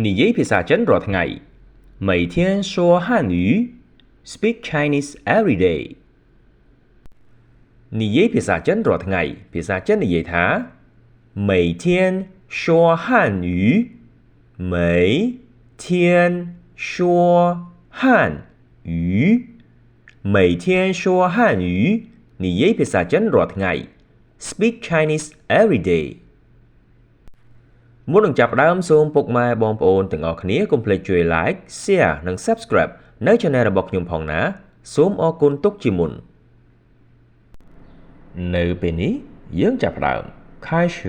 你ရေးភាសាចិនរាល់ថ្ងៃ每天说汉语 Speak Chinese every day 你ရေးភាសាចិនរាល់ថ្ងៃភាសាចិននិយាយថា每天说汉语每天说汉语每天说汉语你ရေးភាសាចិនរាល់ថ្ងៃ Speak Chinese every dayមុននឹងចាប់ផ្ដើមសូមពុកម៉ែបងប្អូនទាំងអស់គ្នាកុំភ្លេចជួយ Like Share និង Subscribe នៅ Channel របស់ខ្ញុំផងណាសូមអរគុណទុកជាមុននៅពេលនេះយើងចាប់ផ្ដើម开始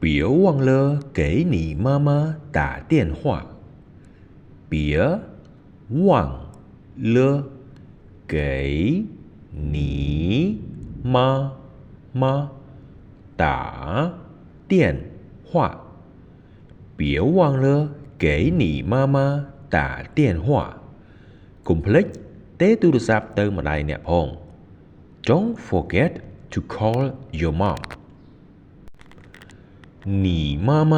别忘了给你妈妈打电话别忘了给你妈妈打电话别忘了给你妈妈打电话កុំភ្លេចទេទូរស័ព្ទទៅម្ដាយអ្នកផង Don't forget to call your mom 你妈妈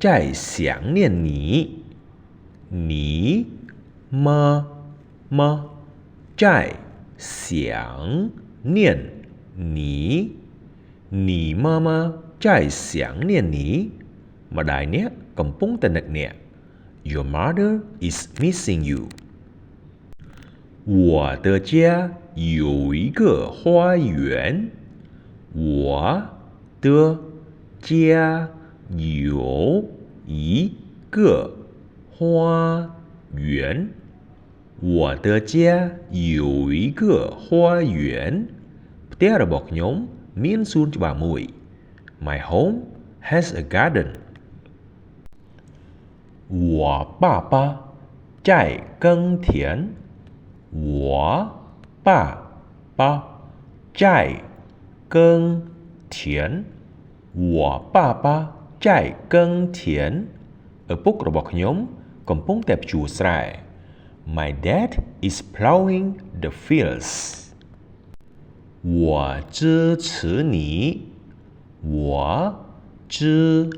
在想念你你妈妈在想念你你妈妈在想念你ម្ដាយអ្នកកំពុងតែនឹកអ្នក Your mother is missing you 我的家有一个花园我的家有一个花园我的家有一个花园ផ្ទះរបស់ខ្ញុំមានសួនច្បារមួយ My home has a garden 我爸爸在耕田我爸爸在耕田我爸爸在耕田ឪពុករបស់ខ្ញុំកំពុងតែភ្ជួរស្រែ My dad is plowing the fields 我支持你我支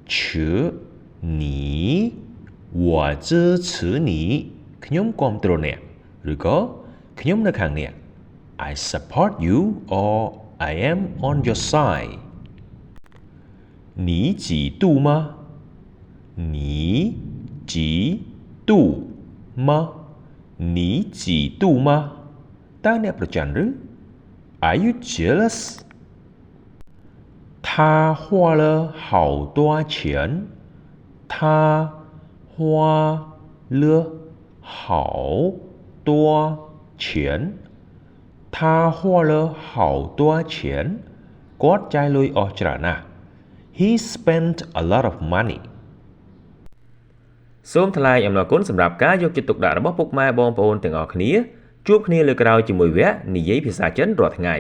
持你我支持你ខ្ញុំគាំទ្រអ្នកឬក៏ខ្ញុំនៅខាងអ្នក I support you or I am on your side 你几度吗你几度吗你几度吗តើអ្នកប្រច័ណ្ឌឬ Are you jealous 他花了好多钱他花了好多钱他花了好多钱គាត់ចាយលុយអស់ច្រើនណាស់ He spent a lot of money សូមថ្លែងអំណរគុណសម្រាប់ការយកចិត្តទុកដាក់របស់ពុកម៉ែបងប្អូនទាំងអស់គ្នាជួបគ្នាលើក្រោយជាមួយវគ្គនិយាយភាសាចិនរាល់ថ្ងៃ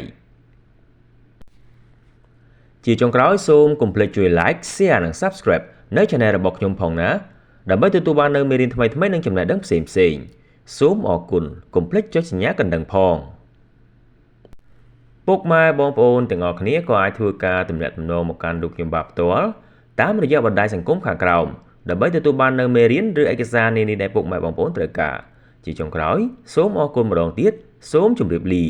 ជាចុងក្រោយសូមកុំភ្លេចជួយ Like Share និង Subscribe នៅ Channel របស់ខ្ញុំផងណាដើម្បីទទួលបាននូវមេរៀនថ្មីៗនិងចំណេះដឹងផ្សេងៗសូមអរគុណកុំភ្លេចចុចសញ្ញាកណ្ដឹងផងពុកម៉ែបងប្អូនទាំងអស់គ្នាក៏អាចធ្វើការទំនាក់ទំនងមកកាន់លោកខ្ញុំបាទផ្ទាល់តាមរយៈបណ្ដាញសង្គមខាងក្រោមដើម្បីទទួលបាននូវមេរៀនឬឯកសារនានាដែលពុកម៉ែបងប្អូនត្រូវការជាចុងក្រោយសូមអរគុណម្ដងទៀតសូមជម្រាបលា